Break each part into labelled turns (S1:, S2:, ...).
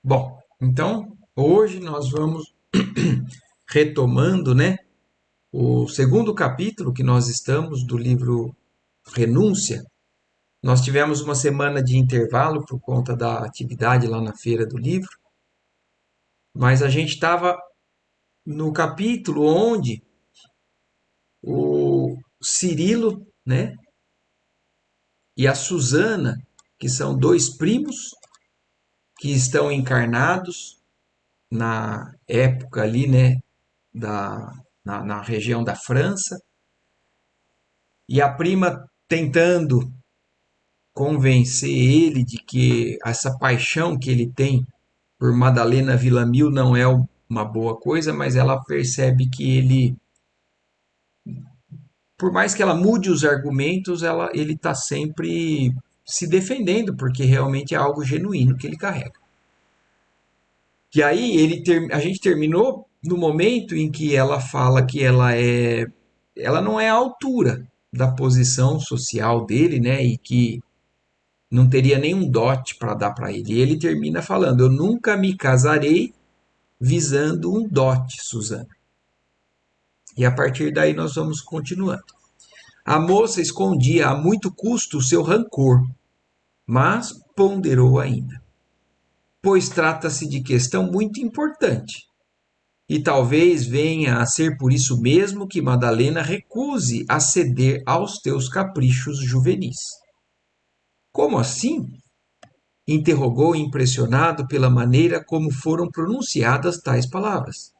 S1: Bom, então hoje nós vamos retomando, né, o segundo capítulo que nós estamos do livro Renúncia. Nós tivemos uma semana de intervalo por conta da atividade lá na feira do livro, mas a gente estava no capítulo onde o Cirilo, né, e a Susana, que são dois primos que estão encarnados na época ali, né, na região da França, e a prima tentando convencer ele de que essa paixão que ele tem por Madalena Villamil não é uma boa coisa, mas ela percebe que ele, por mais que ela mude os argumentos, ele está sempre se defendendo, porque realmente é algo genuíno que ele carrega. E aí a gente terminou no momento em que ela fala que ela não é à altura da posição social dele, né? E que não teria nenhum dote para dar para ele. E ele termina falando: Eu nunca me casarei visando um dote, Suzana. E a partir daí nós vamos continuando. A moça escondia a muito custo o seu rancor, mas ponderou ainda, pois trata-se de questão muito importante. E talvez venha a ser por isso mesmo que Madalena recuse a ceder aos teus caprichos juvenis. Como assim? Interrogou impressionado pela maneira como foram pronunciadas tais palavras.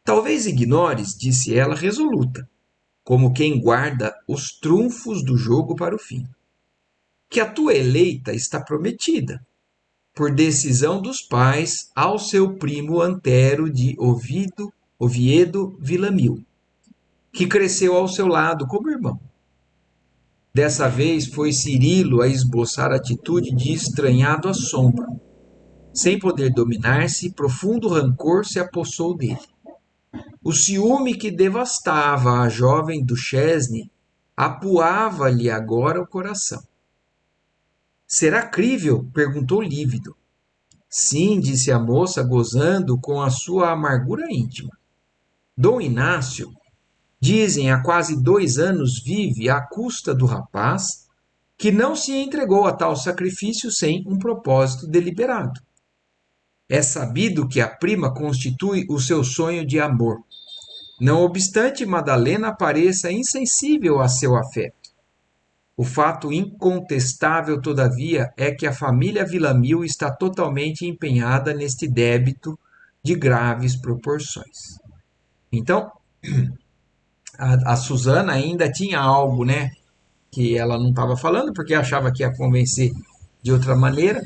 S1: Talvez ignores, disse ela resoluta, como quem guarda os trunfos do jogo para o fim, que a tua eleita está prometida, por decisão dos pais, ao seu primo Antero de Oviedo Villamil, que cresceu ao seu lado como irmão. Dessa vez foi Cirilo a esboçar atitude de estranhado assombro. Sem poder dominar-se, profundo rancor se apossou dele. O ciúme que devastava a jovem Duchesne apuava-lhe agora o coração. Será crível? Perguntou lívido. Sim, disse a moça, gozando com a sua amargura íntima. Dom Inácio, dizem, há quase 2 anos vive à custa do rapaz que não se entregou a tal sacrifício sem um propósito deliberado. É sabido que a prima constitui o seu sonho de amor. Não obstante Madalena pareça insensível a seu afeto. O fato incontestável, todavia, é que a família Villamil está totalmente empenhada neste débito de graves proporções. Então, a Susana ainda tinha algo, né, que ela não estava falando, porque achava que ia convencer de outra maneira,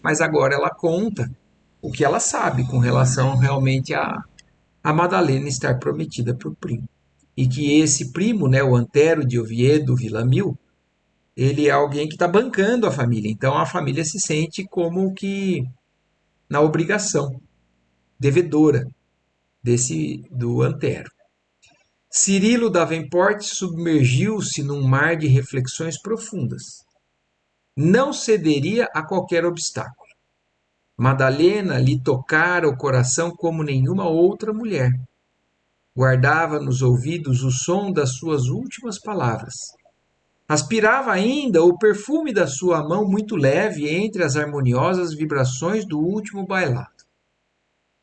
S1: mas agora ela conta o que ela sabe com relação realmente a Madalena estar prometida para o primo. E que esse primo, né, o Antero de Oviedo Villamil, ele é alguém que está bancando a família. Então a família se sente como que na obrigação, devedora do Antero. Cirilo Davenport submergiu-se num mar de reflexões profundas. Não cederia a qualquer obstáculo. Madalena lhe tocara o coração como nenhuma outra mulher. Guardava nos ouvidos o som das suas últimas palavras. Aspirava ainda o perfume da sua mão muito leve entre as harmoniosas vibrações do último bailado.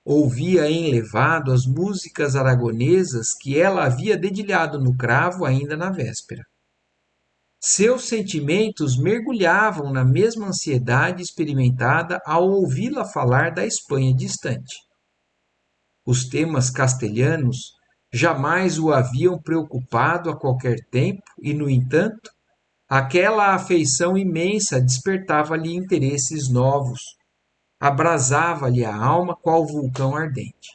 S1: Ouvia enlevado as músicas aragonesas que ela havia dedilhado no cravo ainda na véspera. Seus sentimentos mergulhavam na mesma ansiedade experimentada ao ouvi-la falar da Espanha distante. Os temas castelhanos jamais o haviam preocupado a qualquer tempo e, no entanto, aquela afeição imensa despertava-lhe interesses novos, abrasava-lhe a alma qual vulcão ardente.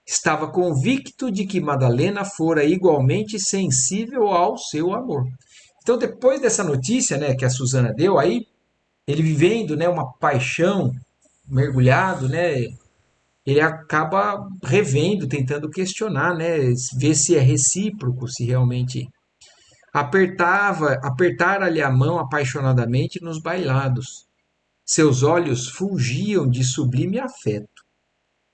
S1: Estava convicto de que Madalena fora igualmente sensível ao seu amor. Então, depois dessa notícia, né, que a Susana deu, aí ele vivendo, né, uma paixão, mergulhado, né, ele acaba revendo, tentando questionar, né, ver se é recíproco, se realmente apertara-lhe a mão apaixonadamente nos bailados. Seus olhos fulgiam de sublime afeto.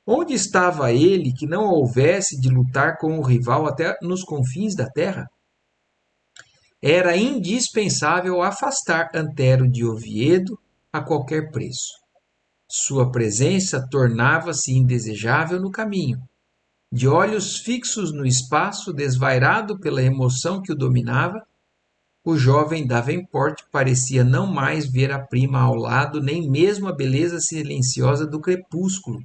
S1: Onde estava ele que não houvesse de lutar com o rival até nos confins da terra? Era indispensável afastar Antero de Oviedo a qualquer preço. Sua presença tornava-se indesejável no caminho. De olhos fixos no espaço, desvairado pela emoção que o dominava, o jovem Davenport parecia não mais ver a prima ao lado, nem mesmo a beleza silenciosa do crepúsculo,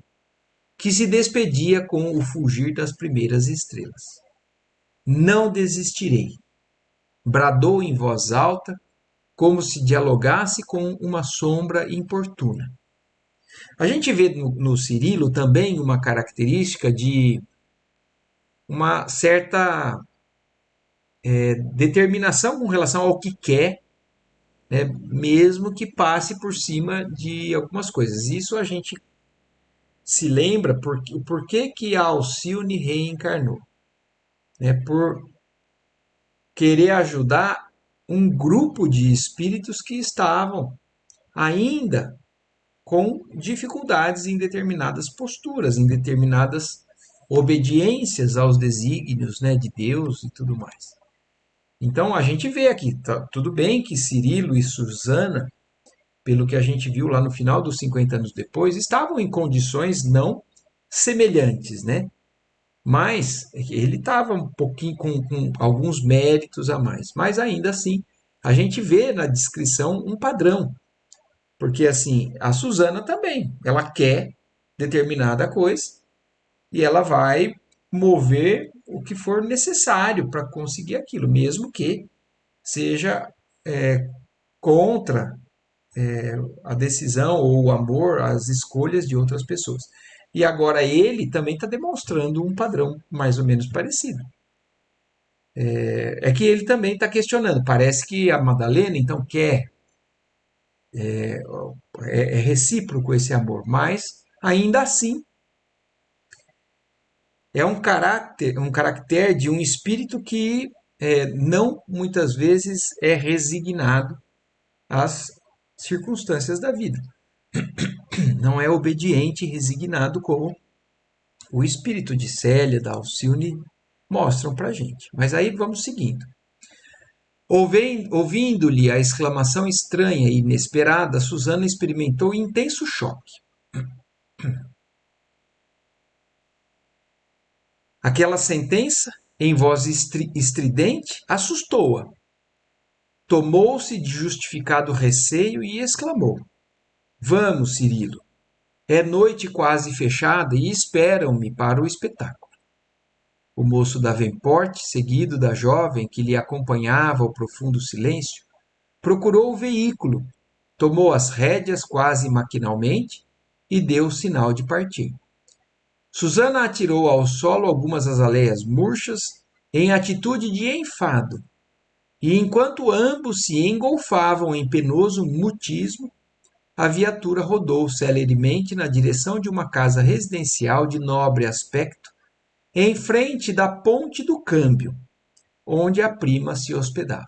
S1: que se despedia com o fulgir das primeiras estrelas. Não desistirei, bradou em voz alta, como se dialogasse com uma sombra importuna. A gente vê no Cirilo também uma característica de uma certa determinação com relação ao que quer, né, mesmo que passe por cima de algumas coisas. Isso a gente se lembra o porquê que a Alcione reencarnou, né, por querer ajudar um grupo de espíritos que estavam ainda com dificuldades em determinadas posturas, em determinadas obediências aos desígnios, né, de Deus e tudo mais. Então a gente vê aqui, tá, tudo bem que Cirilo e Susana, pelo que a gente viu lá no final dos 50 anos depois, estavam em condições não semelhantes, né? Mas ele estava um pouquinho com alguns méritos a mais. Mas ainda assim, a gente vê na descrição um padrão. Porque assim, a Susana também, ela quer determinada coisa e ela vai mover o que for necessário para conseguir aquilo, mesmo que seja contra a decisão ou o amor, as escolhas de outras pessoas. E agora ele também está demonstrando um padrão mais ou menos parecido. É que ele também está questionando. Parece que a Madalena então quer, é recíproco esse amor, mas ainda assim é um caráter de um espírito que não muitas vezes é resignado às circunstâncias da vida. Não é obediente e resignado como o espírito de Célia, da Alcione, mostram para a gente. Mas aí vamos seguindo. Ouvindo-lhe a exclamação estranha e inesperada, Susana experimentou intenso choque. Aquela sentença, em voz estridente, assustou-a. Tomou-se de justificado receio e exclamou: Vamos, Cirilo. É noite quase fechada e esperam-me para o espetáculo. O moço Davenport, seguido da jovem que lhe acompanhava ao profundo silêncio, procurou o veículo, tomou as rédeas quase maquinalmente e deu o sinal de partir. Susana atirou ao solo algumas azaleias murchas em atitude de enfado, e enquanto ambos se engolfavam em penoso mutismo, a viatura rodou celeremente na direção de uma casa residencial de nobre aspecto, em frente da Ponte do Câmbio, onde a prima se hospedava.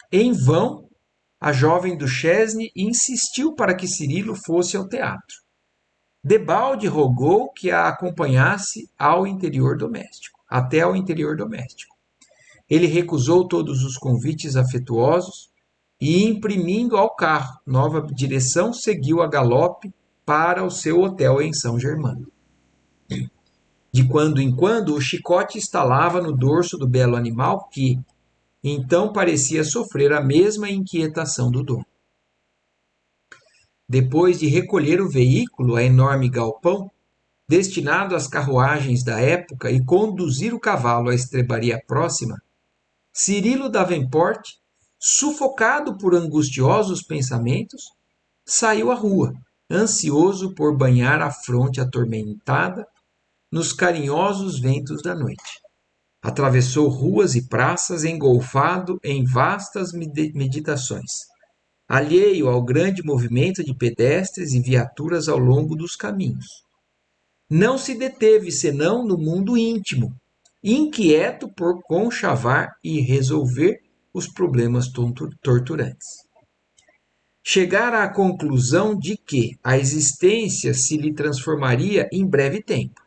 S1: Em vão, a jovem Duchesne insistiu para que Cirilo fosse ao teatro. Debalde rogou que a acompanhasse ao interior doméstico, até ao interior doméstico. Ele recusou todos os convites afetuosos e, imprimindo ao carro nova direção, seguiu a galope para o seu hotel em São Germano. De quando em quando, o chicote estalava no dorso do belo animal que, então, parecia sofrer a mesma inquietação do dono. Depois de recolher o veículo a enorme galpão, destinado às carruagens da época, e conduzir o cavalo à estrebaria próxima, Cirilo Davenport, sufocado por angustiosos pensamentos, saiu à rua, ansioso por banhar a fronte atormentada nos carinhosos ventos da noite. Atravessou ruas e praças, engolfado em vastas meditações, alheio ao grande movimento de pedestres e viaturas ao longo dos caminhos. Não se deteve senão no mundo íntimo, inquieto por conchavar e resolver os problemas torturantes. chegar à conclusão de que a existência se lhe transformaria em breve tempo.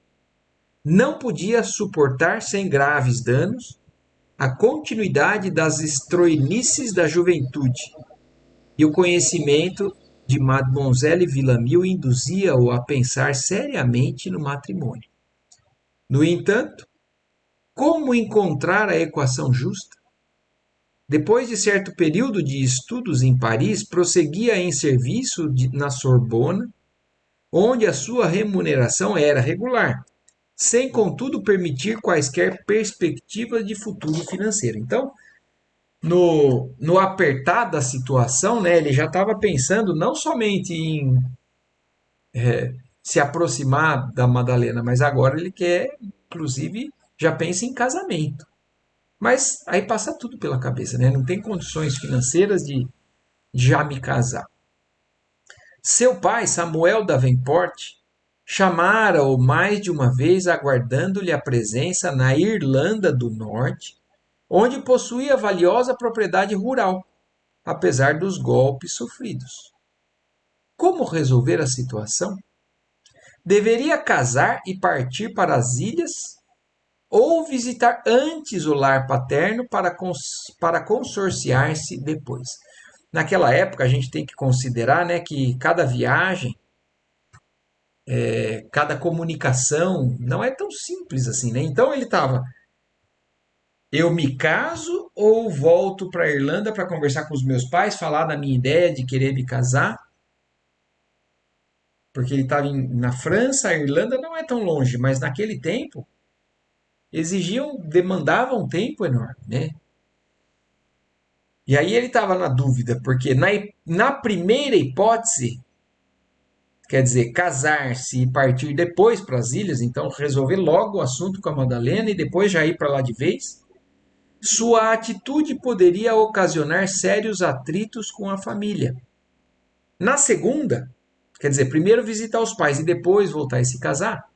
S1: Não podia suportar sem graves danos a continuidade das estroinices da juventude, e o conhecimento de Mademoiselle Villamil induzia-o a pensar seriamente no matrimônio. No entanto, como encontrar a equação justa? Depois de certo período de estudos em Paris, prosseguia em serviço na Sorbona, onde a sua remuneração era regular, sem contudo permitir quaisquer perspectivas de futuro financeiro. Então, no apertar da situação, né, ele já estava pensando não somente em se aproximar da Madalena, mas agora ele quer, inclusive, já pensa em casamento. Mas aí passa tudo pela cabeça, né? Não tem condições financeiras de já me casar. Seu pai, Samuel Davenport, chamara-o mais de uma vez, aguardando-lhe a presença na Irlanda do Norte, onde possuía valiosa propriedade rural, apesar dos golpes sofridos. Como resolver a situação? Deveria casar e partir para as ilhas ou visitar antes o lar paterno para consorciar-se depois. Naquela época, a gente tem que considerar, né, que cada viagem, cada comunicação não é tão simples assim, né? Então ele estava, eu me caso ou volto para a Irlanda para conversar com os meus pais, falar da minha ideia de querer me casar, porque ele estava na França, a Irlanda não é tão longe, mas naquele tempo demandavam um tempo enorme, né? E aí ele estava na dúvida, porque na primeira hipótese, quer dizer, casar-se e partir depois para as ilhas, então resolver logo o assunto com a Madalena e depois já ir para lá de vez, sua atitude poderia ocasionar sérios atritos com a família. Na segunda, quer dizer, primeiro visitar os pais e depois voltar a se casar,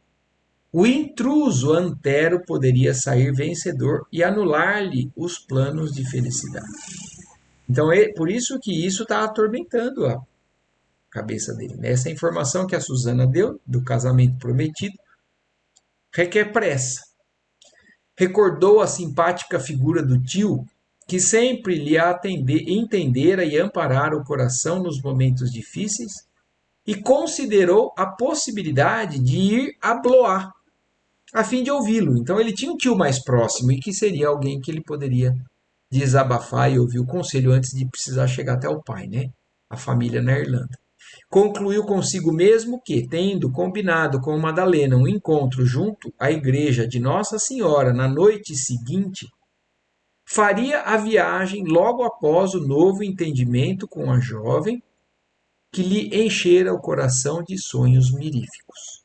S1: o intruso Antero poderia sair vencedor e anular-lhe os planos de felicidade. Então, é por isso que isso está atormentando a cabeça dele. Essa informação que a Susana deu do casamento prometido requer pressa. Recordou a simpática figura do tio, que sempre lhe entendera e amparara o coração nos momentos difíceis, e considerou a possibilidade de ir a Blois, a fim de ouvi-lo. Então ele tinha um tio mais próximo e que seria alguém que ele poderia desabafar e ouvir o conselho antes de precisar chegar até o pai, né? A família na Irlanda. Concluiu consigo mesmo que, tendo combinado com Madalena um encontro junto à igreja de Nossa Senhora na noite seguinte, faria a viagem logo após o novo entendimento com a jovem, que lhe enchera o coração de sonhos miríficos.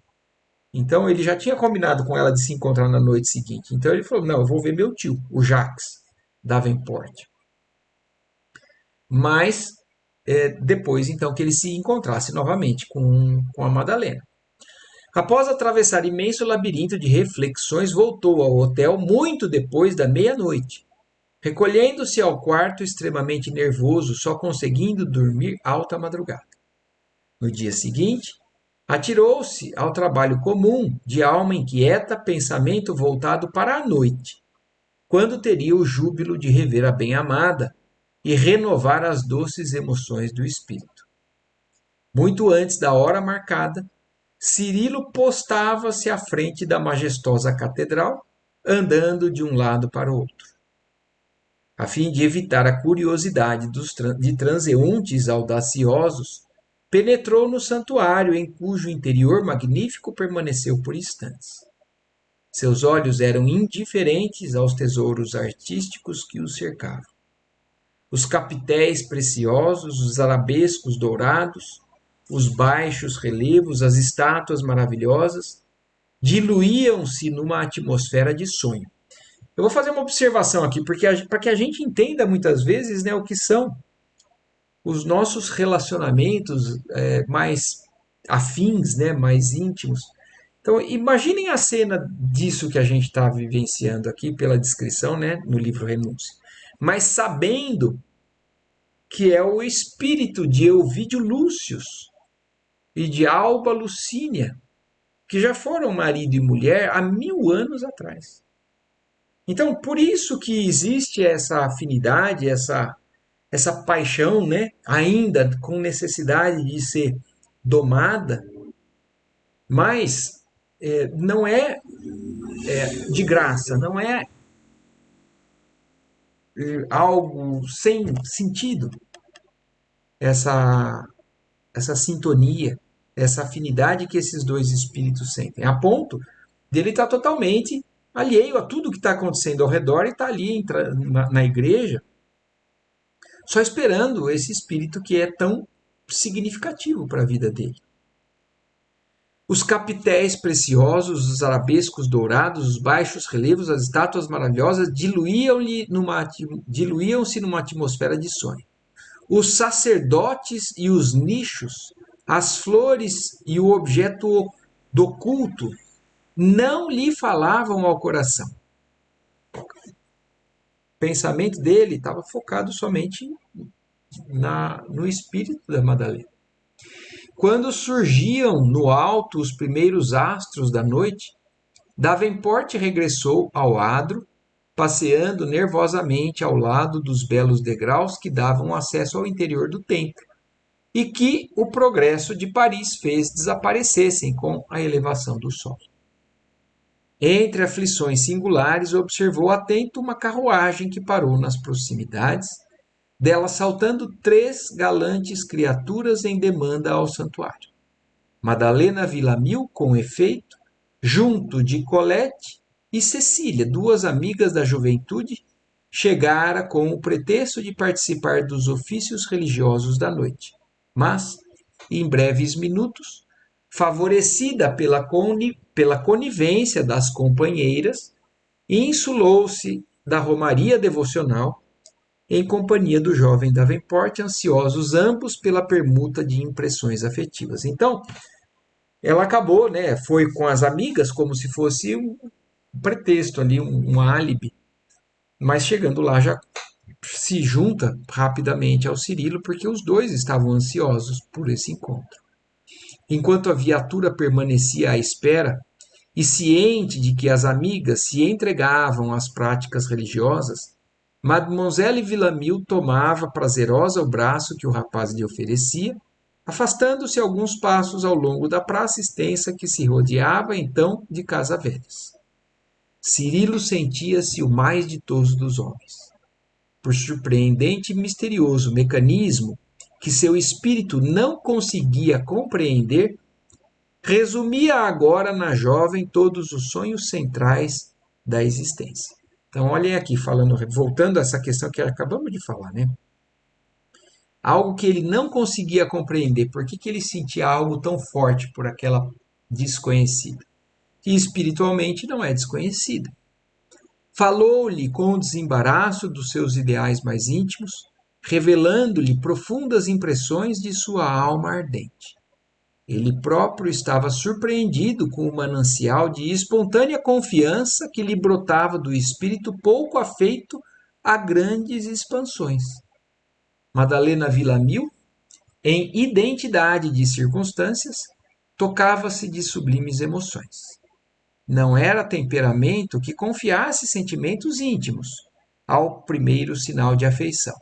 S1: Então ele já tinha combinado com ela de se encontrar na noite seguinte. Então ele falou: não, eu vou ver meu tio, o Jacques Davenport. Mas depois então que ele se encontrasse novamente com a Madalena. Após atravessar imenso labirinto de reflexões, voltou ao hotel muito depois da meia-noite, recolhendo-se ao quarto extremamente nervoso, só conseguindo dormir alta madrugada. No dia seguinte, atirou-se ao trabalho comum de alma inquieta, pensamento voltado para a noite, quando teria o júbilo de rever a bem-amada e renovar as doces emoções do espírito. Muito antes da hora marcada, Cirilo postava-se à frente da majestosa catedral, andando de um lado para o outro. A fim de evitar a curiosidade de transeuntes audaciosos, penetrou no santuário, em cujo interior magnífico permaneceu por instantes. Seus olhos eram indiferentes aos tesouros artísticos que os cercavam. Os capitéis preciosos, os arabescos dourados, os baixos relevos, as estátuas maravilhosas, diluíam-se numa atmosfera de sonho. Eu vou fazer uma observação aqui, porque para que a gente entenda muitas vezes, né, o que são os nossos relacionamentos mais afins, né, mais íntimos. Então, imaginem a cena disso que a gente está vivenciando aqui pela descrição, né, no livro Renúncia. Mas sabendo que é o espírito de Elvídio Lúcio e de Alba Lucínia, que já foram marido e mulher há 1000 anos atrás. Então, por isso que existe essa afinidade, essa paixão, né? Ainda com necessidade de ser domada, mas não é de graça, não é algo sem sentido, essa, essa sintonia, essa afinidade que esses dois espíritos sentem, a ponto dele estar totalmente alheio a tudo que está acontecendo ao redor e está ali na igreja, só esperando esse espírito que é tão significativo para a vida dele. Os capitéis preciosos, os arabescos dourados, os baixos relevos, as estátuas maravilhosas diluíam-se numa atmosfera de sonho. Os sacerdotes e os nichos, as flores e o objeto do culto não lhe falavam ao coração. O pensamento dele estava focado somente no espírito da Madalena. Quando surgiam no alto os primeiros astros da noite, Davenport regressou ao adro, passeando nervosamente ao lado dos belos degraus que davam acesso ao interior do templo, e que o progresso de Paris fez desaparecessem com a elevação do sol. Entre aflições singulares, observou atento uma carruagem que parou nas proximidades, dela saltando 3 galantes criaturas em demanda ao santuário. Madalena Villamil, com efeito, junto de Colette e Cecília, 2 amigas da juventude, chegara com o pretexto de participar dos ofícios religiosos da noite. Mas, em breves minutos, favorecida pela conivência das companheiras, insulou-se da romaria devocional em companhia do jovem Davenport, ansiosos ambos pela permuta de impressões afetivas. Então, ela acabou, né? Foi com as amigas como se fosse um pretexto ali, um álibi. Mas chegando lá já se junta rapidamente ao Cirilo, porque os dois estavam ansiosos por esse encontro. Enquanto a viatura permanecia à espera, e ciente de que as amigas se entregavam às práticas religiosas, Mademoiselle Villamil tomava prazerosa o braço que o rapaz lhe oferecia, afastando-se alguns passos ao longo da praça extensa que se rodeava então de casa-velhas. Cirilo sentia-se o mais ditoso dos homens. Por surpreendente e misterioso mecanismo que seu espírito não conseguia compreender, resumia agora na jovem todos os sonhos centrais da existência. Então, olhem aqui, voltando a essa questão que acabamos de falar, né? Algo que ele não conseguia compreender, por que ele sentia algo tão forte por aquela desconhecida, que espiritualmente não é desconhecida. Falou-lhe com o desembaraço dos seus ideais mais íntimos, revelando-lhe profundas impressões de sua alma ardente. Ele próprio estava surpreendido com o manancial de espontânea confiança que lhe brotava do espírito pouco afeito a grandes expansões. Madalena Villamil, em identidade de circunstâncias, tocava-se de sublimes emoções. Não era temperamento que confiasse sentimentos íntimos ao primeiro sinal de afeição.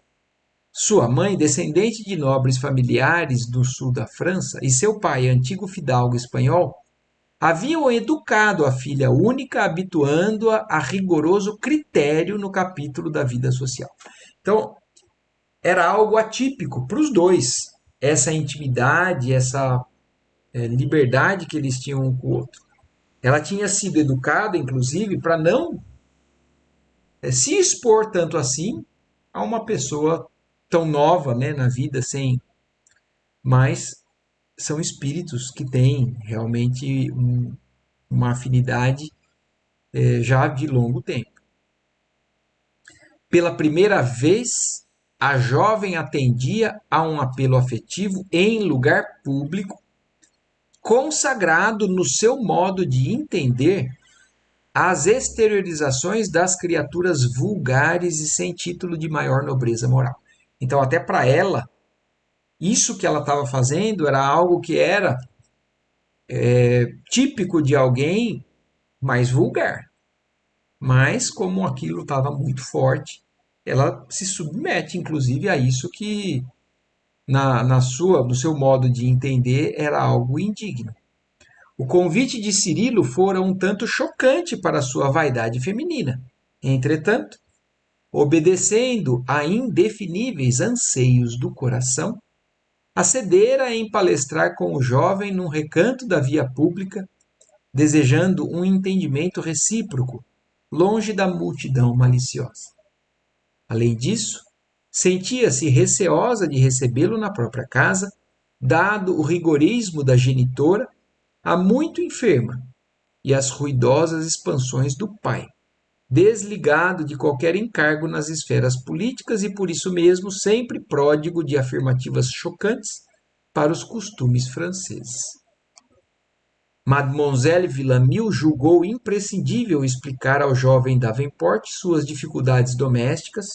S1: Sua mãe, descendente de nobres familiares do sul da França, e seu pai, antigo fidalgo espanhol, haviam educado a filha única, habituando-a a rigoroso critério no capítulo da vida social. Então, era algo atípico para os dois, essa intimidade, essa liberdade que eles tinham um com o outro. Ela tinha sido educada, inclusive, para não se expor tanto assim a uma pessoa tão nova, né, na vida, sem. Mas são espíritos que têm realmente uma afinidade já de longo tempo. Pela primeira vez, a jovem atendia a um apelo afetivo em lugar público, consagrado no seu modo de entender as exteriorizações das criaturas vulgares e sem título de maior nobreza moral. Então, até para ela, isso que ela estava fazendo era algo que era típico de alguém mais vulgar. Mas, como aquilo estava muito forte, ela se submete, inclusive, a isso que, no seu modo de entender, era algo indigno. O convite de Cirilo fora um tanto chocante para sua vaidade feminina. Entretanto, obedecendo a indefiníveis anseios do coração, acedera em palestrar com o jovem num recanto da via pública, desejando um entendimento recíproco, longe da multidão maliciosa. Além disso, sentia-se receosa de recebê-lo na própria casa, dado o rigorismo da genitora, a muito enferma, e as ruidosas expansões do pai, desligado de qualquer encargo nas esferas políticas e por isso mesmo sempre pródigo de afirmativas chocantes para os costumes franceses. Mademoiselle Villamil julgou imprescindível explicar ao jovem Davenport suas dificuldades domésticas,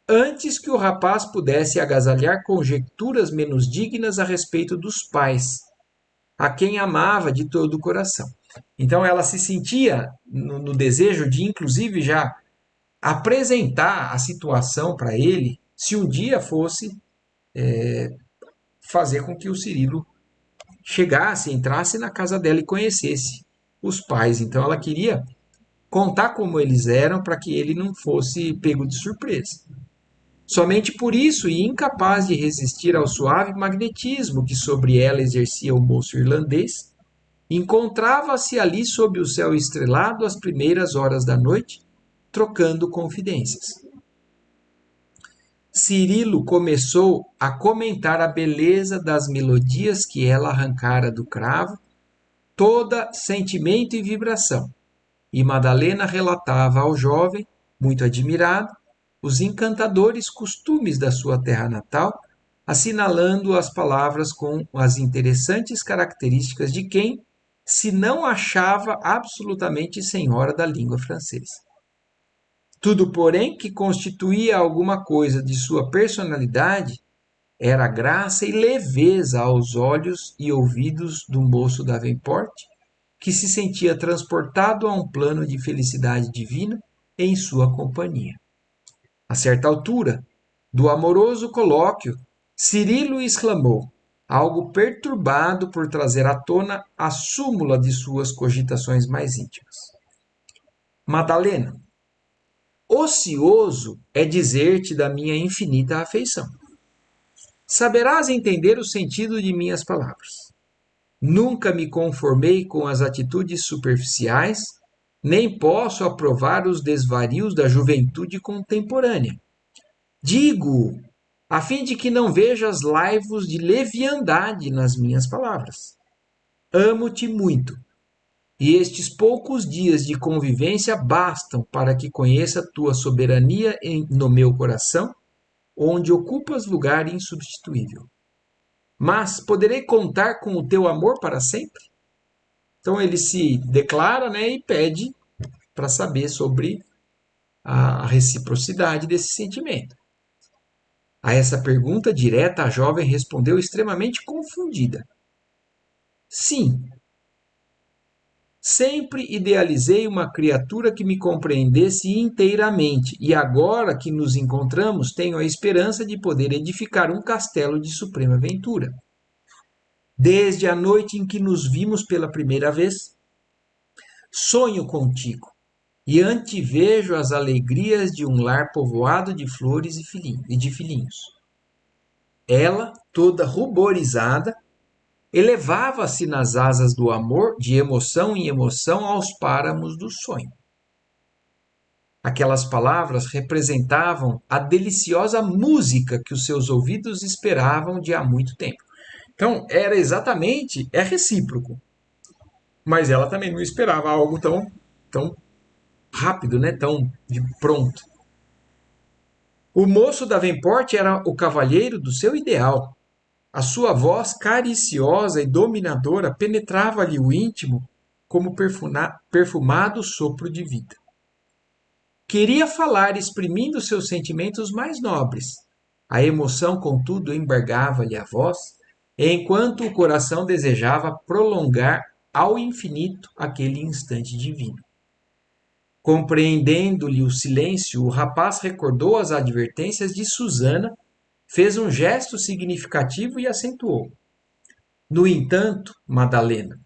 S1: antes que o rapaz pudesse agasalhar conjecturas menos dignas a respeito dos pais, a quem amava de todo o coração. Então ela se sentia no desejo de, inclusive, já apresentar a situação para ele, se um dia fosse fazer com que o Cirilo chegasse, entrasse na casa dela e conhecesse os pais. Então ela queria contar como eles eram para que ele não fosse pego de surpresa. Somente por isso, e incapaz de resistir ao suave magnetismo que sobre ela exercia o moço irlandês, encontrava-se ali sob o céu estrelado às primeiras horas da noite, trocando confidências. Cirilo começou a comentar a beleza das melodias que ela arrancara do cravo, toda sentimento e vibração, e Madalena relatava ao jovem, muito admirado, os encantadores costumes da sua terra natal, assinalando as palavras com as interessantes características de quem se não achava absolutamente senhora da língua francesa. Tudo, porém, que constituía alguma coisa de sua personalidade era graça e leveza aos olhos e ouvidos do moço Davenport, que se sentia transportado a um plano de felicidade divina em sua companhia. A certa altura do amoroso colóquio, Cirilo exclamou, algo perturbado por trazer à tona a súmula de suas cogitações mais íntimas. Madalena, ocioso é dizer-te da minha infinita afeição. Saberás entender o sentido de minhas palavras. Nunca me conformei com as atitudes superficiais, nem posso aprovar os desvarios da juventude contemporânea. Digo, a fim de que não vejas laivos de leviandade nas minhas palavras. Amo-te muito, e estes poucos dias de convivência bastam para que conheça tua soberania no meu coração, onde ocupas lugar insubstituível. Mas poderei contar com o teu amor para sempre? Então ele se declara, né, e pede para saber sobre a reciprocidade desse sentimento. A essa pergunta direta, a jovem respondeu extremamente confundida. Sim, sempre idealizei uma criatura que me compreendesse inteiramente, e agora que nos encontramos, tenho a esperança de poder edificar um castelo de suprema ventura. Desde a noite em que nos vimos pela primeira vez, sonho contigo e antevejo as alegrias de um lar povoado de flores e de filhinhos. Ela, toda ruborizada, elevava-se nas asas do amor, de emoção em emoção, aos páramos do sonho. Aquelas palavras representavam a deliciosa música que os seus ouvidos esperavam de há muito tempo. Então, é recíproco. Mas ela também não esperava algo tão rápido, né? Tão de pronto. O moço Davenport era o cavalheiro do seu ideal. A sua voz cariciosa e dominadora penetrava-lhe o íntimo como perfumado sopro de vida. Queria falar exprimindo seus sentimentos mais nobres, A emoção, contudo, embargava-lhe a voz, enquanto o coração desejava prolongar ao infinito aquele instante divino. Compreendendo-lhe o silêncio, o rapaz recordou as advertências de Susana, fez um gesto significativo e acentuou: No entanto, Madalena,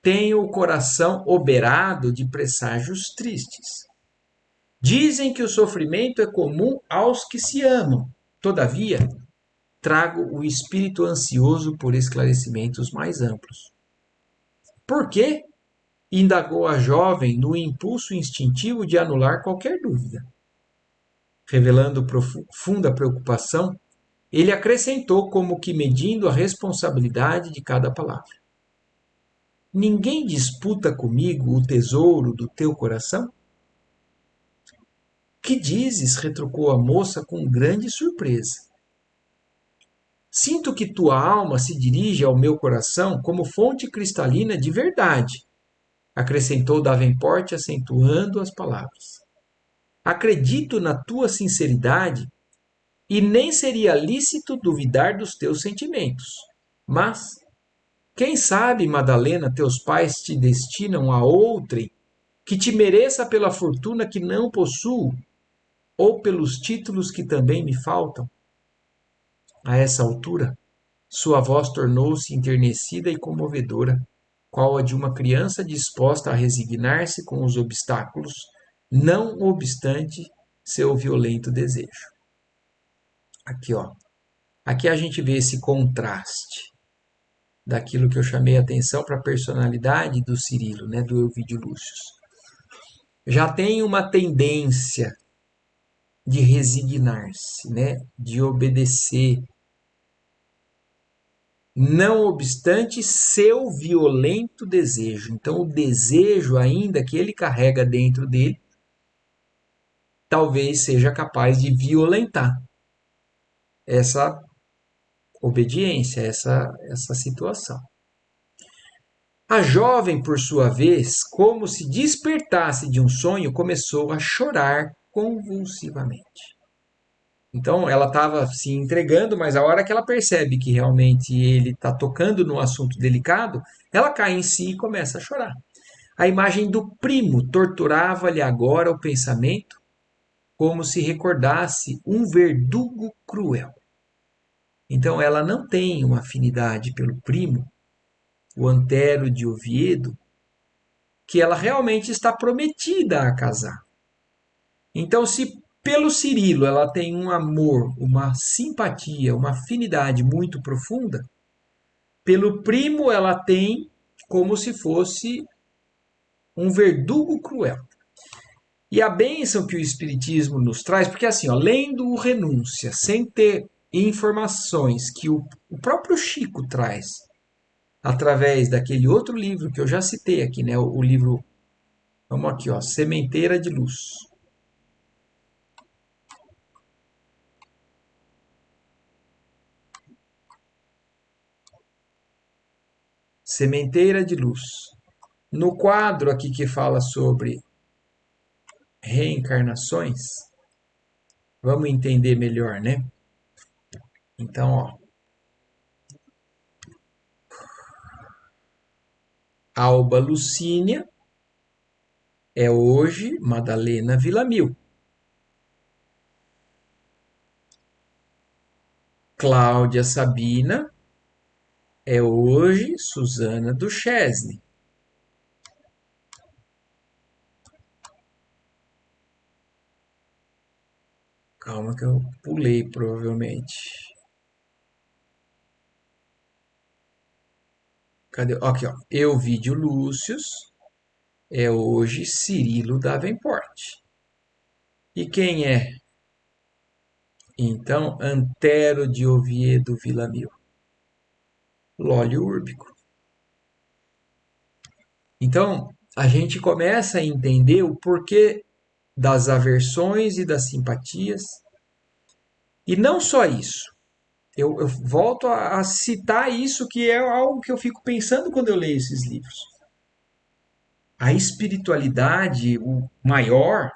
S1: tenho o coração oberado de presságios tristes. Dizem que o sofrimento é comum aos que se amam. Todavia, trago o espírito ansioso por esclarecimentos mais amplos. Por quê? Indagou a jovem no impulso instintivo de anular qualquer dúvida. Revelando profunda preocupação, ele acrescentou como que medindo a responsabilidade de cada palavra. Ninguém disputa comigo o tesouro do teu coração? Que dizes? Retrucou a moça com grande surpresa. Sinto que tua alma se dirige ao meu coração como fonte cristalina de verdade, acrescentou Davenport, acentuando as palavras. Acredito na tua sinceridade e nem seria lícito duvidar dos teus sentimentos. Mas, quem sabe, Madalena, teus pais te destinam a outrem que te mereça pela fortuna que não possuo ou pelos títulos que também me faltam? A essa altura, sua voz tornou-se enternecida e comovedora, qual a de uma criança disposta a resignar-se com os obstáculos, não obstante seu violento desejo. Aqui, ó. Aqui a gente vê esse contraste daquilo que eu chamei a atenção para a personalidade do Cirilo, né, do Ovídio Lúcio. Já tem uma tendência de resignar-se, né, de obedecer, não obstante seu violento desejo. Então, o desejo ainda que ele carrega dentro dele, talvez seja capaz de violentar essa obediência, essa situação. A jovem, por sua vez, como se despertasse de um sonho, começou a chorar convulsivamente. Então, ela estava se entregando, mas a hora que ela percebe que realmente ele está tocando num assunto delicado, ela cai em si e começa a chorar. A imagem do primo torturava-lhe agora o pensamento, como se recordasse um verdugo cruel. Então, ela não tem uma afinidade pelo primo, o Antero de Oviedo, que ela realmente está prometida a casar. Então, se pelo Cirilo ela tem um amor, uma simpatia, uma afinidade muito profunda, pelo primo ela tem como se fosse um verdugo cruel. E a bênção que o Espiritismo nos traz, porque assim, ó, lendo o Renúncia, sem ter informações que o próprio Chico traz, através daquele outro livro que eu já citei aqui, né, o livro, vamos aqui, ó, Sementeira de Luz. Sementeira de Luz. No quadro aqui que fala sobre reencarnações, vamos entender melhor, né? Então, ó, Alba Lucínia é hoje Madalena Villamil. Cláudia Sabina é hoje Susana Duchesne. Calma que eu pulei provavelmente. Cadê? Aqui, ó. Elvídio Lúcius é hoje Cirilo Davenport. E quem é? Então, Antero de Oviedo Villamil. Lólio Úrbico. Então, a gente começa a entender o porquê das aversões e das simpatias. E não só isso. Eu volto a citar isso, que é algo que eu fico pensando quando eu leio esses livros. A espiritualidade, o maior,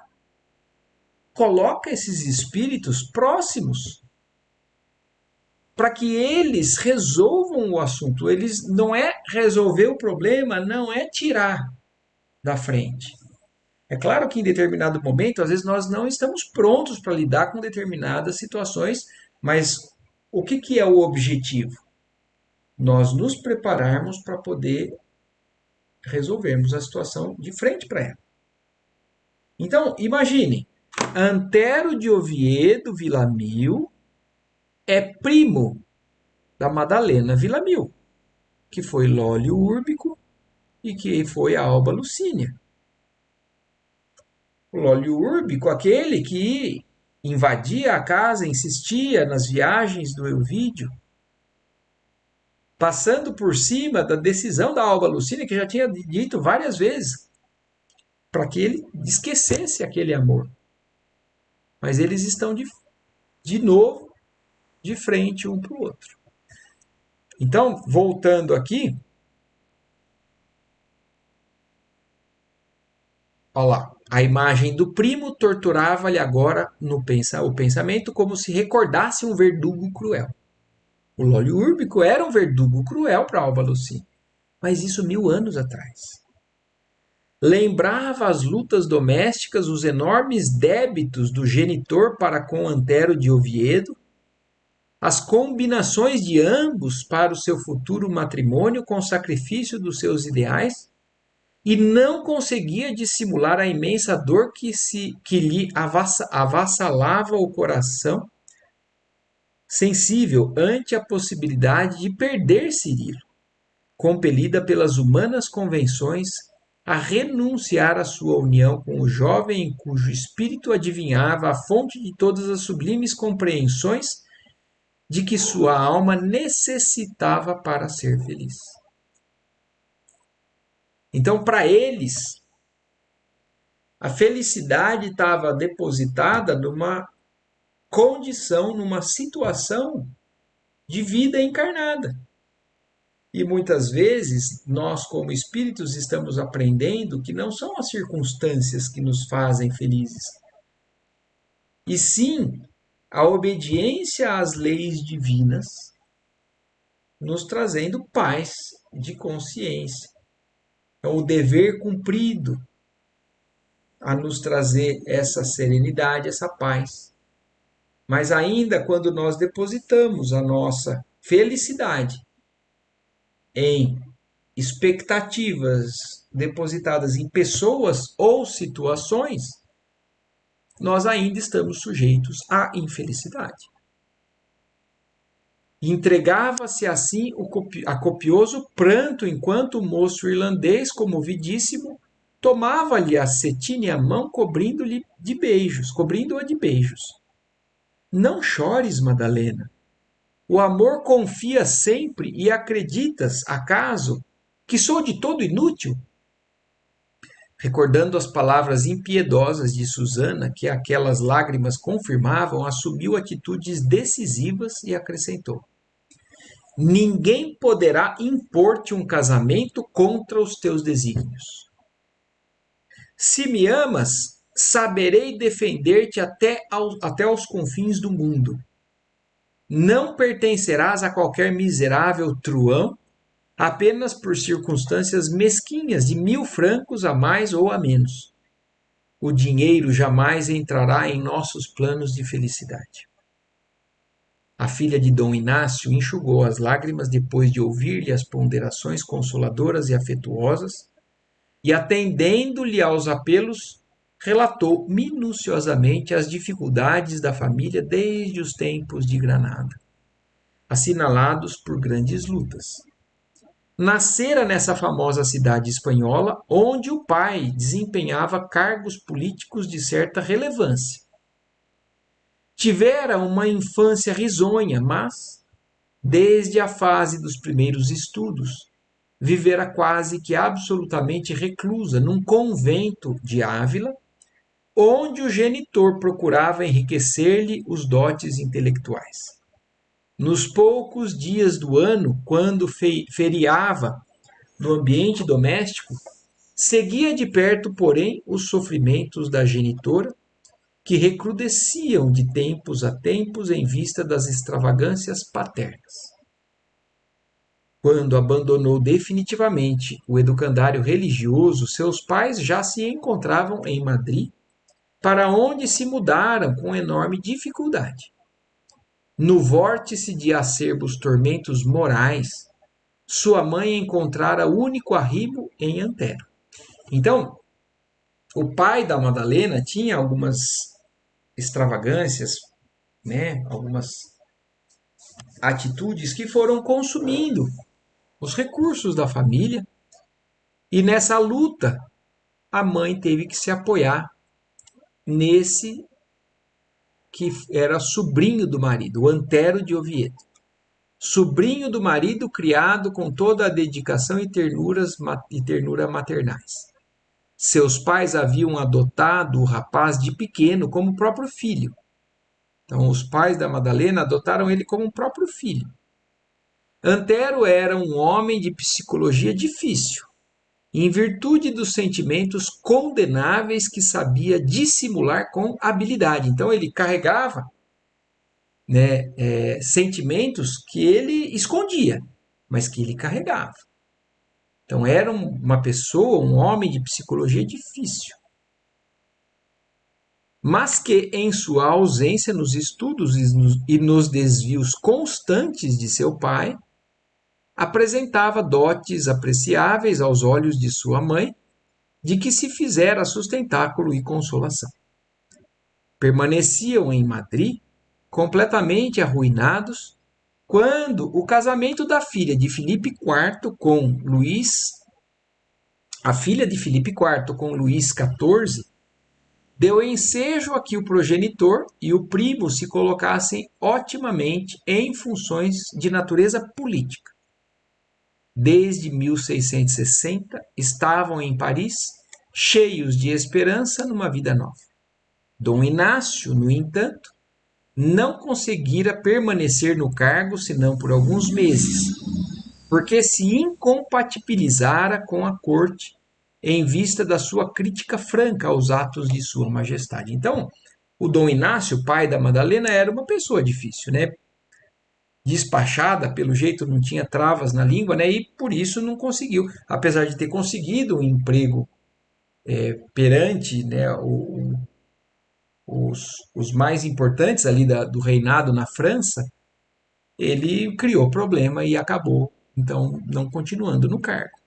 S1: coloca esses espíritos próximos. para que eles resolvam o assunto. Eles não é resolver o problema, não é tirar da frente. É claro que em determinado momento, às vezes nós não estamos prontos para lidar com determinadas situações, mas o que, que é o objetivo? Nós nos prepararmos para poder resolvermos a situação de frente para ela. Então, imagine, Antero de Oviedo Villamil é primo da Madalena Villamil, que foi Lólio Úrbico e que foi a Alba Lucínia. O Lólio Úrbico, aquele que invadia a casa, insistia nas viagens do Elvídio, passando por cima da decisão da Alba Lucínia, que já tinha dito várias vezes, para que ele esquecesse aquele amor. Mas eles estão de novo de frente um para o outro. Então, voltando aqui, olha lá, a imagem do primo torturava-lhe agora o pensamento como se recordasse um verdugo cruel. O Lólio Úrbico era um verdugo cruel para Alba Lucínia, mas isso 1000 anos atrás. Lembrava as lutas domésticas, os enormes débitos do genitor para com Antero de Oviedo, as combinações de ambos para o seu futuro matrimônio com sacrifício dos seus ideais, e não conseguia dissimular a imensa dor que lhe avassalava o coração sensível ante a possibilidade de perder Cirilo, compelida pelas humanas convenções a renunciar à sua união com o jovem em cujo espírito adivinhava a fonte de todas as sublimes compreensões de que sua alma necessitava para ser feliz. Então, para eles, a felicidade estava depositada numa condição, numa situação de vida encarnada. E muitas vezes nós, como espíritos, estamos aprendendo que não são as circunstâncias que nos fazem felizes, e sim a obediência às leis divinas, nos trazendo paz de consciência. É o dever cumprido a nos trazer essa serenidade, essa paz. Mas ainda quando nós depositamos a nossa felicidade em expectativas depositadas em pessoas ou situações, nós ainda estamos sujeitos à infelicidade. Entregava-se assim a copioso pranto, enquanto o moço irlandês, comovidíssimo, tomava-lhe a cetina à mão, cobrindo-a de beijos. Não chores, Madalena. O amor confia sempre e acreditas, acaso, que sou de todo inútil? Recordando as palavras impiedosas de Susana, que aquelas lágrimas confirmavam, assumiu atitudes decisivas e acrescentou: ninguém poderá impor-te um casamento contra os teus desígnios. Se me amas, saberei defender-te até aos confins do mundo. Não pertencerás a qualquer miserável truão, apenas por circunstâncias mesquinhas de 1000 francos a mais ou a menos. O dinheiro jamais entrará em nossos planos de felicidade. A filha de Dom Inácio enxugou as lágrimas depois de ouvir-lhe as ponderações consoladoras e afetuosas, e, atendendo-lhe aos apelos, relatou minuciosamente as dificuldades da família desde os tempos de Granada, assinalados por grandes lutas. Nascera nessa famosa cidade espanhola, onde o pai desempenhava cargos políticos de certa relevância. Tivera uma infância risonha, mas, desde a fase dos primeiros estudos, vivera quase que absolutamente reclusa num convento de Ávila, onde o genitor procurava enriquecer-lhe os dotes intelectuais. Nos poucos dias do ano, quando feriava no ambiente doméstico, seguia de perto, porém, os sofrimentos da genitora que recrudesciam de tempos a tempos em vista das extravagâncias paternas. Quando abandonou definitivamente o educandário religioso, seus pais já se encontravam em Madrid, para onde se mudaram com enorme dificuldade. No vórtice de acerbos tormentos morais, sua mãe encontrara único arrimo em Antero. Então, o pai da Madalena tinha algumas extravagâncias, né, algumas atitudes que foram consumindo os recursos da família, e nessa luta a mãe teve que se apoiar nesse que era sobrinho do marido, o Antero de Oviedo. Sobrinho do marido criado com toda a dedicação e ternura maternais. Seus pais haviam adotado o rapaz de pequeno como próprio filho. Então, os pais da Madalena adotaram ele como um próprio filho. Antero era um homem de psicologia difícil, em virtude dos sentimentos condenáveis que sabia dissimular com habilidade. Então, ele carregava, né, sentimentos que ele escondia, mas que ele carregava. Então, era uma pessoa, um homem de psicologia difícil, mas que, em sua ausência nos estudos e nos desvios constantes de seu pai, apresentava dotes apreciáveis aos olhos de sua mãe, de que se fizera sustentáculo e consolação. Permaneciam em Madrid, completamente arruinados, quando o casamento da filha de Filipe IV com Luís, a filha de Filipe IV com Luís XIV, deu ensejo a que o progenitor e o primo se colocassem otimamente em funções de natureza política. Desde 1660, estavam em Paris, cheios de esperança numa vida nova. Dom Inácio, no entanto, não conseguira permanecer no cargo senão por alguns meses, porque se incompatibilizara com a corte em vista da sua crítica franca aos atos de sua majestade. Então, o Dom Inácio, pai da Madalena, era uma pessoa difícil, né? Despachada, pelo jeito não tinha travas na língua, né? E por isso não conseguiu, apesar de ter conseguido um emprego perante, né, os mais importantes ali do reinado na França, ele criou problema e acabou, então, não continuando no cargo.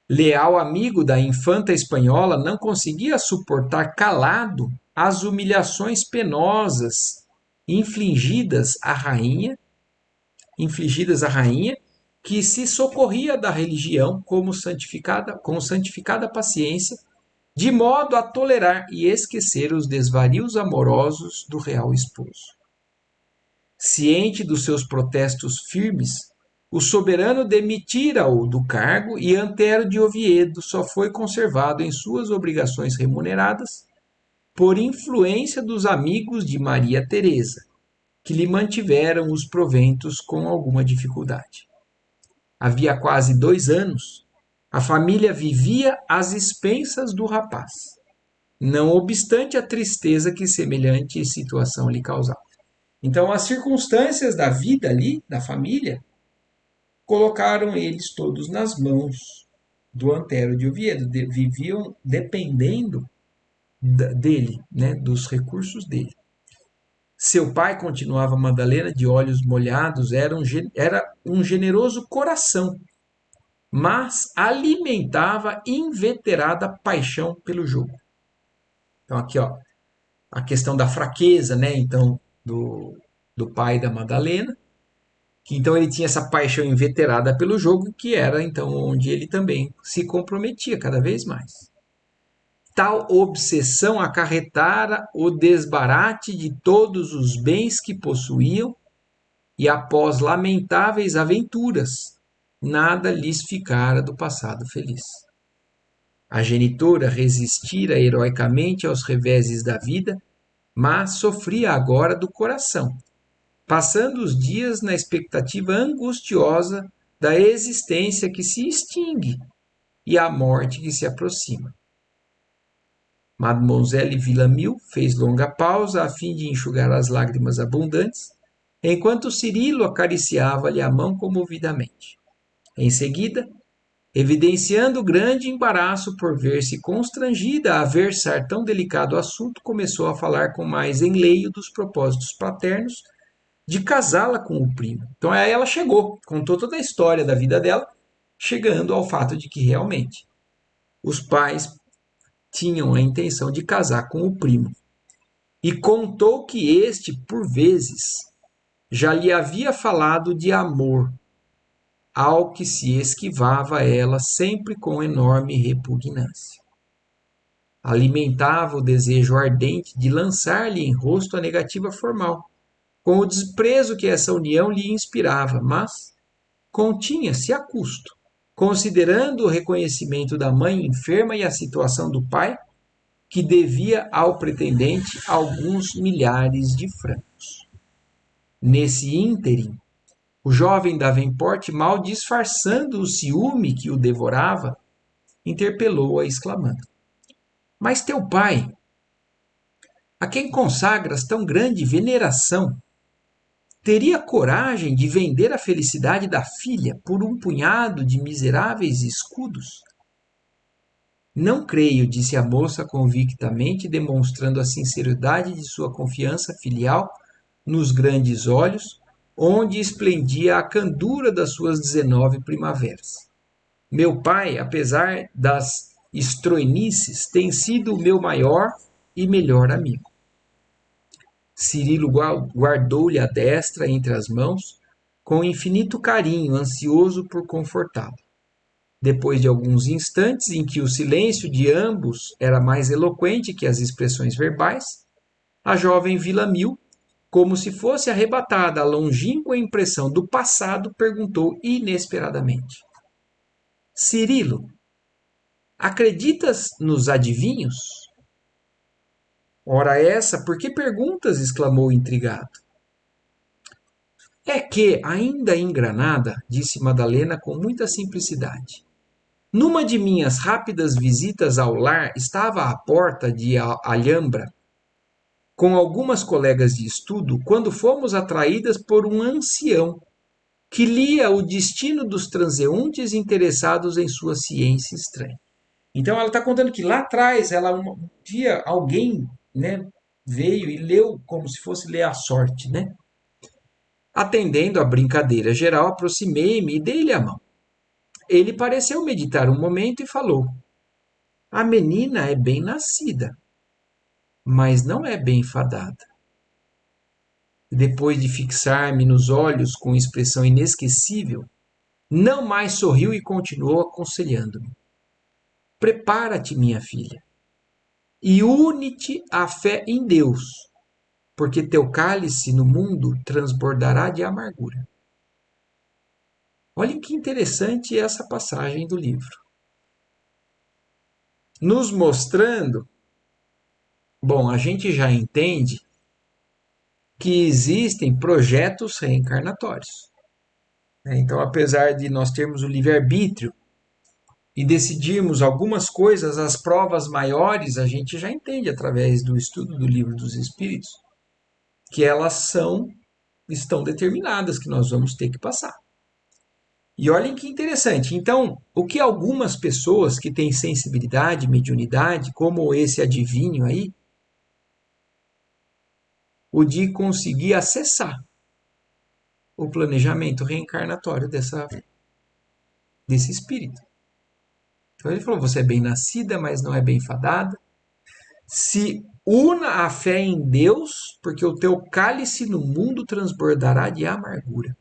S1: Leal amigo da infanta espanhola, não conseguia suportar calado as humilhações penosas infligidas à rainha, que se socorria da religião com santificada paciência, de modo a tolerar e esquecer os desvarios amorosos do real esposo. Ciente dos seus protestos firmes, o soberano demitira-o do cargo e Antero de Oviedo só foi conservado em suas obrigações remuneradas por influência dos amigos de Maria Teresa, que lhe mantiveram os proventos com alguma dificuldade. Havia quase 2 anos, a família vivia às expensas do rapaz, não obstante a tristeza que semelhante situação lhe causava. Então, as circunstâncias da vida ali, da família, colocaram eles todos nas mãos do Antero de Oviedo, viviam dependendo dele, né, dos recursos dele. Seu pai, continuava Madalena, de olhos molhados, era um generoso coração, mas alimentava inveterada paixão pelo jogo. Então, aqui, ó, a questão da fraqueza, né, então, do pai da Madalena, que então ele tinha essa paixão inveterada pelo jogo, que era então onde ele também se comprometia cada vez mais. Tal obsessão acarretara o desbarate de todos os bens que possuíam, e após lamentáveis aventuras, nada lhes ficara do passado feliz. A genitora resistira heroicamente aos reveses da vida, mas sofria agora do coração, passando os dias na expectativa angustiosa da existência que se extingue e a morte que se aproxima. Mademoiselle Villamil fez longa pausa a fim de enxugar as lágrimas abundantes, enquanto Cirilo acariciava-lhe a mão comovidamente. Em seguida, evidenciando grande embaraço por ver-se constrangida a versar tão delicado assunto, começou a falar com mais enleio dos propósitos paternos de casá-la com o primo. Então aí ela chegou, contou toda a história da vida dela, chegando ao fato de que realmente os pais tinham a intenção de casar com o primo. E contou que este, por vezes, já lhe havia falado de amor, ao que se esquivava ela sempre com enorme repugnância. Alimentava o desejo ardente de lançar-lhe em rosto a negativa formal, com o desprezo que essa união lhe inspirava, mas continha-se a custo, considerando o reconhecimento da mãe enferma e a situação do pai, que devia ao pretendente alguns milhares de francos. Nesse ínterim, o jovem Davenport, mal disfarçando o ciúme que o devorava, interpelou-a, exclamando: Mas teu pai, a quem consagras tão grande veneração, teria coragem de vender a felicidade da filha por um punhado de miseráveis escudos? Não creio, disse a moça convictamente, demonstrando a sinceridade de sua confiança filial nos grandes olhos, onde esplendia a candura das suas 19 primaveras. Meu pai, apesar das estroinices, tem sido o meu maior e melhor amigo. Cirilo guardou-lhe a destra entre as mãos, com infinito carinho, ansioso por confortá-lo. Depois de alguns instantes em que o silêncio de ambos era mais eloquente que as expressões verbais, a jovem Villamil, como se fosse arrebatada à longínqua impressão do passado, perguntou inesperadamente: Cirilo, acreditas nos adivinhos? Ora essa, por que perguntas? Exclamou intrigado. É que, ainda em Granada, disse Madalena com muita simplicidade, numa de minhas rápidas visitas ao lar, estava à porta de Alhambra, com algumas colegas de estudo, quando fomos atraídas por um ancião que lia o destino dos transeuntes interessados em sua ciência estranha. Então ela está contando que lá atrás, um dia alguém, né, veio e leu como se fosse ler a sorte, né? Atendendo à brincadeira geral, aproximei-me e dei-lhe a mão. Ele pareceu meditar um momento e falou: A menina é bem nascida, mas não é bem fadada. Depois de fixar-me nos olhos com expressão inesquecível, não mais sorriu e continuou aconselhando-me: Prepara-te, minha filha, e une-te à fé em Deus, porque teu cálice no mundo transbordará de amargura. Olhem que interessante essa passagem do livro. Nos mostrando, bom, a gente já entende que existem projetos reencarnatórios. Então, apesar de nós termos o livre-arbítrio e decidirmos algumas coisas, as provas maiores, a gente já entende através do estudo do Livro dos Espíritos que elas estão determinadas, que nós vamos ter que passar. E olhem que interessante. Então, o que algumas pessoas que têm sensibilidade, mediunidade, como esse adivinho aí, o de conseguir acessar o planejamento reencarnatório desse espírito. Então ele falou: você é bem nascida, mas não é bem fadada. Se una a fé em Deus, porque o teu cálice no mundo transbordará de amargura.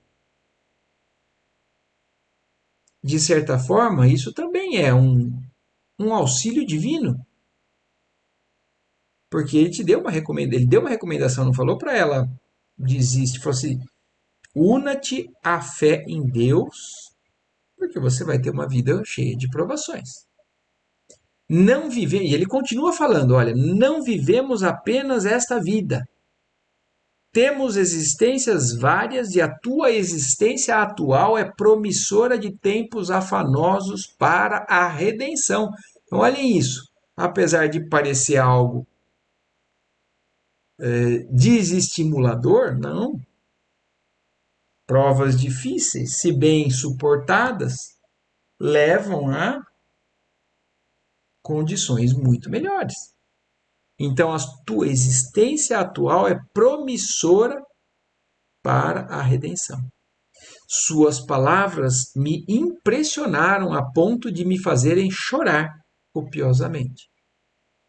S1: De certa forma, isso também é um auxílio divino. Porque ele te deu uma recomendação, ele deu uma recomendação, não falou para ela desiste, falou assim: una-te à fé em Deus, porque você vai ter uma vida cheia de provações. Não viver, e ele continua falando, olha, não vivemos apenas esta vida. Temos existências várias e a tua existência atual é promissora de tempos afanosos para a redenção. Então, olhem isso. apesar de parecer algo desestimulador, não. Provas difíceis, se bem suportadas, levam a condições muito melhores. Então, a tua existência atual é promissora para a redenção. Suas palavras me impressionaram a ponto de me fazerem chorar copiosamente.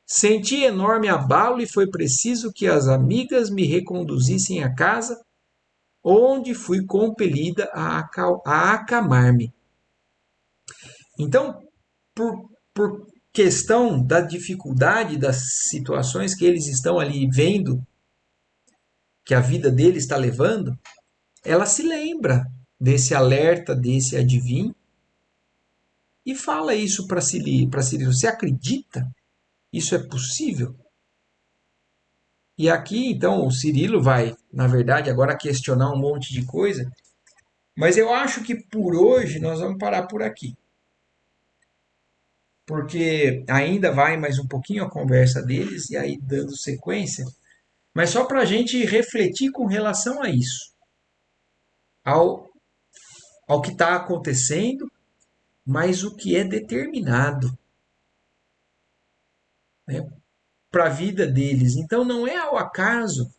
S1: Senti enorme abalo e foi preciso que as amigas me reconduzissem à casa, onde fui compelida a acamar-me. Então, por questão da dificuldade das situações que eles estão ali vendo, que a vida deles está levando, ela se lembra desse alerta, desse adivinho, e fala isso para Cirilo. Você acredita? Isso é possível? E aqui, então, o Cirilo vai, na verdade, agora questionar um monte de coisa, mas eu acho que por hoje nós vamos parar por aqui, porque ainda vai mais um pouquinho a conversa deles, e aí dando sequência, mas só para a gente refletir com relação a isso, ao, ao que está acontecendo, mas o que é determinado, né, para a vida deles. Então não é ao acaso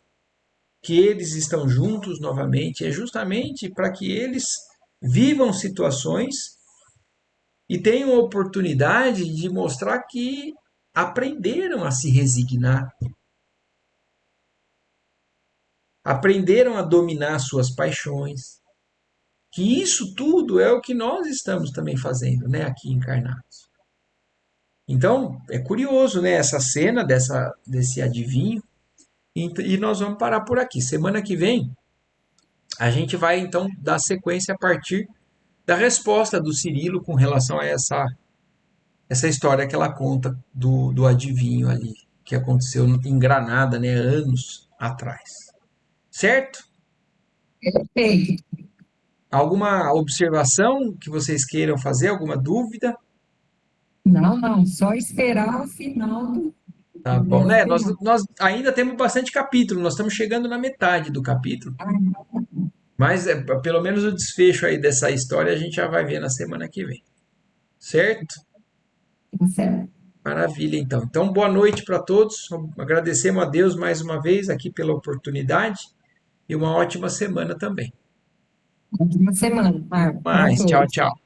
S1: que eles estão juntos novamente, é justamente para que eles vivam situações e tenham a oportunidade de mostrar que aprenderam a se resignar, aprenderam a dominar suas paixões, que isso tudo é o que nós estamos também fazendo, né, aqui encarnados. Então, é curioso, né, essa cena desse adivinho, e nós vamos parar por aqui. Semana que vem, a gente vai então dar sequência a partir da resposta do Cirilo com relação a essa história que ela conta do adivinho ali, que aconteceu em Granada, né, anos atrás. Certo?
S2: Ei,
S1: Alguma observação que vocês queiram fazer? Alguma dúvida?
S2: não, não, só esperar o final
S1: Tá
S2: do
S1: bom, né? Nós,
S2: desenho.
S1: nós ainda temos bastante capítulo, nós estamos chegando na metade do capítulo, mas pelo menos o desfecho aí dessa história a gente já vai ver na semana que vem. Certo?
S2: Tá certo.
S1: Maravilha, então. Então, boa noite para todos. Agradecemos a Deus mais uma vez aqui pela oportunidade e uma ótima semana também.
S2: Ótima semana, Marcos, para
S1: Mas, tchau,
S2: todos.
S1: tchau.